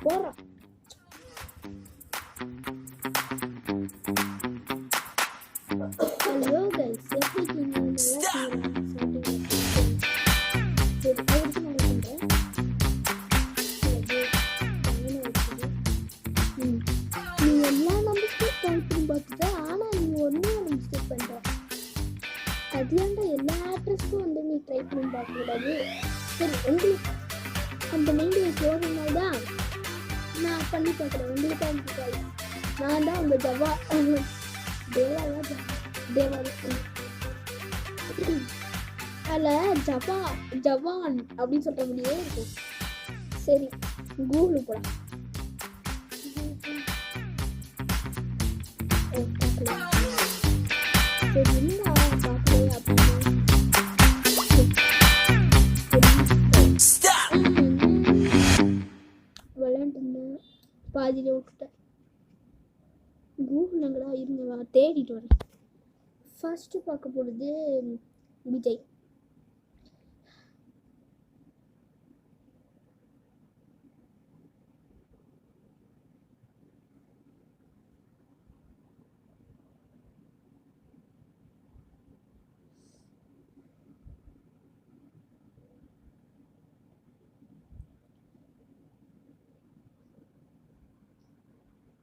போறோம். Hello guys, எப்படி இருக்கீங்க? நீ எல்லா நம்பர்ஸ்க்கும் ட்ரை பண்ணி பார்த்துட்ட, ஆனால் நீ ஒன்றே ஒன்று மிஸ்டேக் பண்ணுற. அது ஏன்டா எல்லா ஆட்ரஸ்க்கும் வந்து நீ ட்ரை பண்ணி பார்க்கக்கூடாது? சரி, உங்களுக்கு அந்த மைண்டு போகிறதுனால தான் நான் பண்ணி பார்க்குறேன். உங்களுக்கு தான் நான் தான் உங்கள் தேவா அதில் ஜவான் அப்படின்னு சொல்கிற முடியே இருக்கும். சரி, கூகுள் போலாம். சரி, என்ன பார்க்கலையே அப்படின்னு விளையாண்டுருந்தேன், பாதியில் விட்டுட்டேன். கூகுள் எங்கடா இருங்க, தேடிட்டு வரேன். ஃபர்ஸ்ட்டு பார்க்க போகிறது Vijay.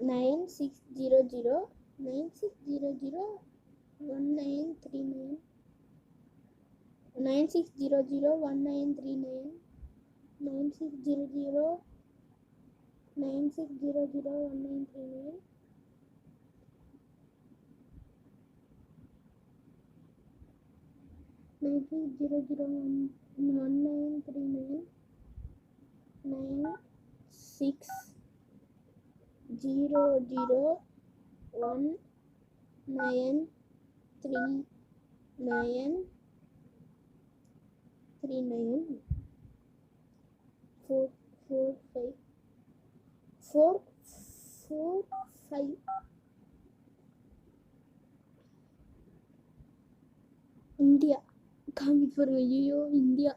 Nine six zero zero 1939 96001939 96001939 96001939 445 India காமி பாருங்க. ஐயோ, இந்தியா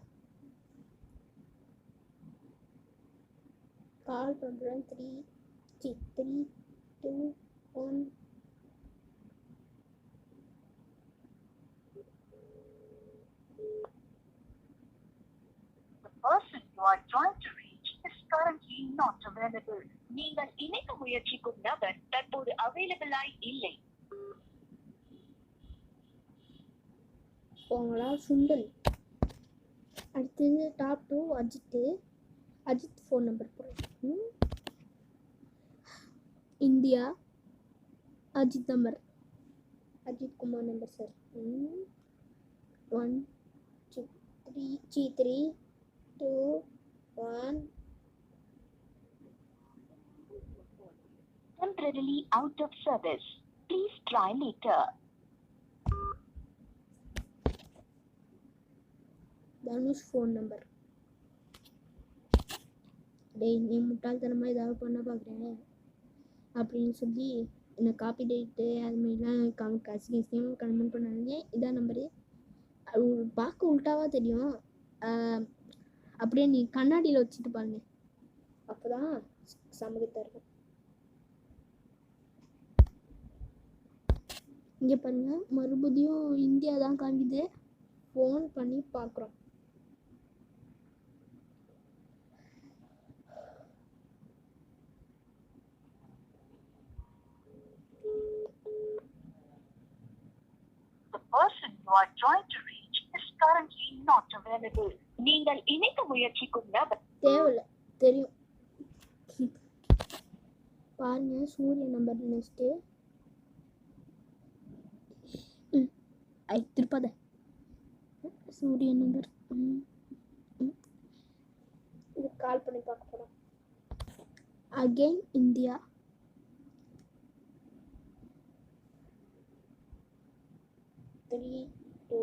கால் பண்ணுறேன். 3 2 1 person you are trying to reach is currently not available. நீங்கள் இணைக்க முயற்சிக்கும் நபர் தற்போது அவைலபிளாய் இல்லை. போங்களா சுண்டல். அடுத்தது டாப் 2 அஜித் ஃபோன் நம்பர் போடுறேன். India Ajith number, Ajith Kumar number sir. 1 2 3 2 1 Temporarily out of service. Please try later. Dhanush phone number. டேய், நீ முட்டாள்தனமாக ஏதாவது பண்ண பார்க்குறேன் அப்படின்னு சொல்லி என்னை காப்பி டேட்டு அது மாதிரிலாம் கசியம் கமெண்ட் பண்ணாங்க. இதான் நம்பரு. அது பார்க்க உள்டாவாக தெரியும். அப்படியே நீ கண்ணாடியில் வச்சுட்டு பாருங்க, அப்போ தான் சமூகத்தை இருக்கும். இங்கே பாருங்க, மறுபடியும் இந்தியா தான் காமிக்குது. ஃபோன் பண்ணி பார்க்குறோம். The person you are trying to reach is currently not available. நீங்கள் இணைக்க முயற்சிக்கும் நபர் தேவையில்லை, தெரியும். பாருங்க, சூரிய நம்பர் நெக்ஸ்ட்டு. திருப்பாத. சூரிய நம்பர். இது கால் பண்ணி பார்க்க போகிறோம். Again India. Three two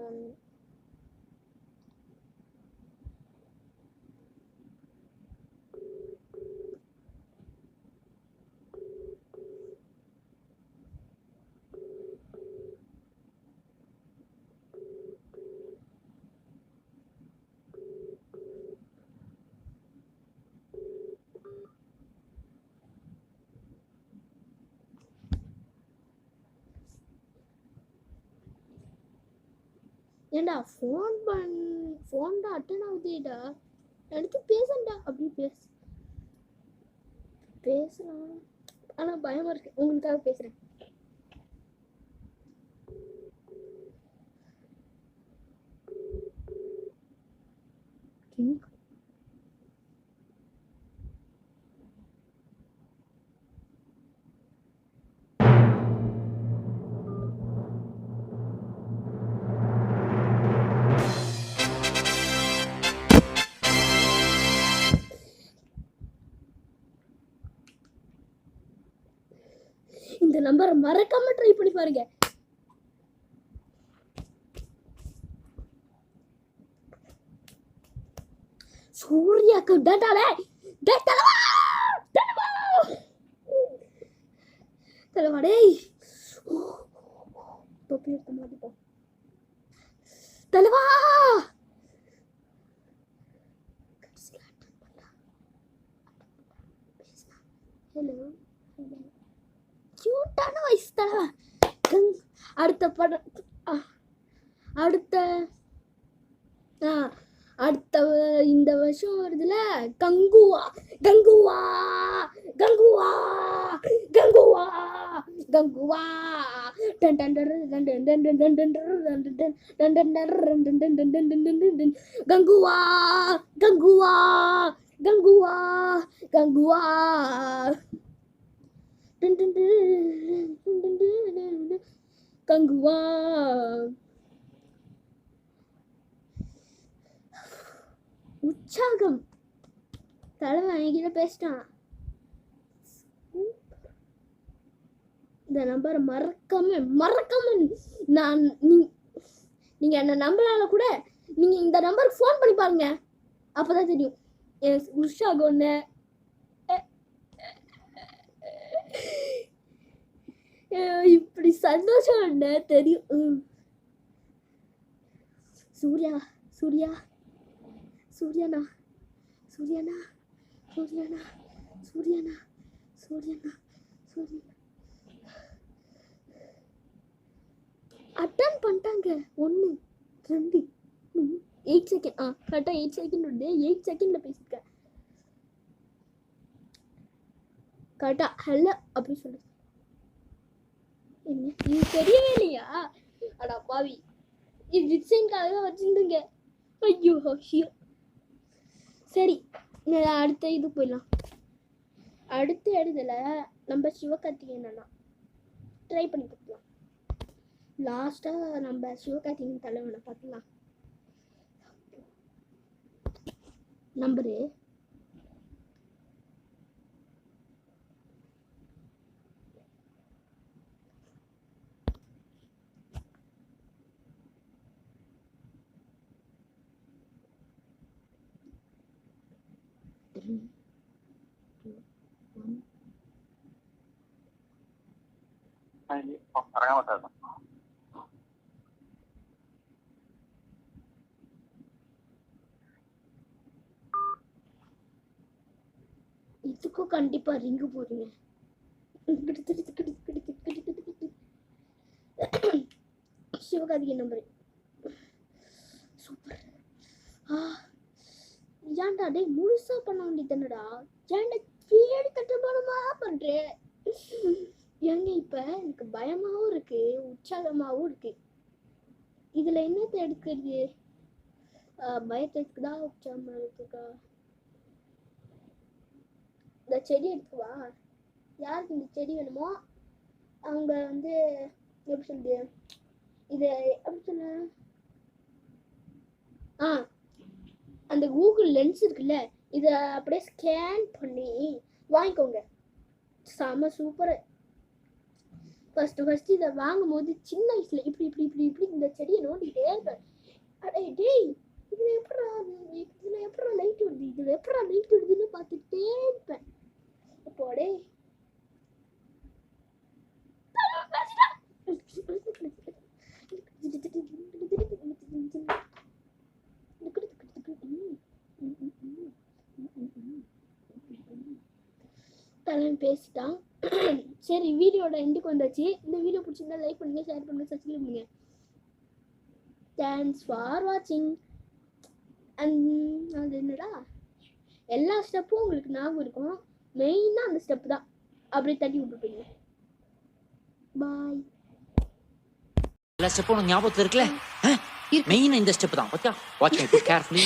one ஏண்டா ஃபோன் தான் அட்டன் ஆகுதுடா, எடுத்து பேசண்டா. அப்படி பேசலாம், ஆனா பயமா இருக்கு. உங்களுக்காக பேசுறேன். இந்த நம்பரை மறக்காம ட்ரை பண்ணி பாருங்க. சூர்யாக்கு டேட்டாலே தலைவா டேய், தொப்பி எடுத்த மாதிரி போ தலைவா. ஹலோ, கியூட்டான வாய்ஸ் தலைவா. அடுத்த படம், அடுத்த இந்த வருஷம் வருதுல, கங்குவா கங்குவா கங்குவா கங்குவா கங்குவா கங்குவா கங்குவா கங்குவா கங்குவா கங்குவா. உற்சாகம் தலைவன் என்கிட்ட பேசிட்டான். இந்த நம்பரை மறக்காம நீங்க என்ன நம்பலால கூட நீங்க இந்த நம்பருக்கு ஃபோன் பண்ணி பாருங்க, அப்பதான் தெரியும் உற்சாகம்னு. இப்படி சந்தோஷம் தெரியும். சூர்யானா சூர்யானா சூர்யானா சூர்யானா சூர்யானா சூர்யானா சூர்யானா அட்டன் பண்ணிட்டாங்க. 1 2 8 செகண்ட். கரெக்டா 8 செகண்ட் வந்து 8 செகண்ட்ல பேசியிருக்கேன். கரெக்டா ஹலோ அப்படி சொல்லுது. என்ன இது தெரியவே இல்லையா? அடா பாவி, இது டிசைன்காக தான் வச்சிருந்தீங்க. ஐயோ ஐயோ. சரி, அடுத்த இது போயிடலாம். அடுத்த இடத்துல நம்ம சிவகார்த்திகேயன் அண்ணா ட்ரை பண்ணி பார்க்கலாம். லாஸ்டா நம்ம சிவகார்த்திகேயன் தலைவனை பார்க்கலாம். நம்பரு இதுக்கும் கண்டிப்பா ரிங்கு போடுங்க. Sivakarthikeyan number super. ஏன்டா டேய் முழுசா பண்ண வேண்டியதுடா, ஏன்டா கேடு கட்டுமானமா பண்றேன். ஏங்க இப்ப எனக்கு பயமாவும் இருக்கு, உற்சாகமாவும் இருக்கு. இதுல என்னத்தை எடுக்கிறது? பயத்தை இருக்குதா, உற்சாகமா இருக்குதா? இந்த செடி எடுத்துவா. யாருக்கு இந்த செடி வேணுமோ அவங்க வந்து எப்படி சொல்றது, இது எப்படி சொன்ன, அந்த கூகுள் லென்ஸ் இருக்குல்ல, இதை அப்படியே ஸ்கேன் பண்ணி வாங்கிக்கோங்க. செம சூப்பர். ஃபர்ஸ்ட் இதை வாங்கும் போது சின்ன வயசுல இப்படி இப்படி இப்படி இப்படி இந்த செடியை நோண்டிக்கிட்டே இருப்பேன். அடே டேய், இதுல எப்படா லைட் வருது, இதுல எப்படா லைட் வருதுன்னு பார்த்துட்டே இருப்பேன். அப்போ டே தலைவன் பேசிட்டான். சரி, வீடியோட எண்டுக்கு வந்தாச்சு. இந்த வீடியோ பிடிச்சிருந்தா லைக் பண்ணுங்க, ஷேர் பண்ணுங்க, சப்ஸ்கிரைப் பண்ணுங்க. தேங்க்ஸ் ஃபார் வாட்சிங். அண்ட் அது என்னடா, எல்லா ஸ்டெப்பும் உங்களுக்கு ஞாபகம் இருக்கும், மெயினாக அந்த ஸ்டெப் தான். அப்படியே தட்டி விட்டுப்பீங்க. பாய். எல்லா ஸ்டெப்பும் ஞாபகத்துல இருக்குல்ல, மெயினா இந்த ஸ்டெப் தான். Okay, watch me carefully.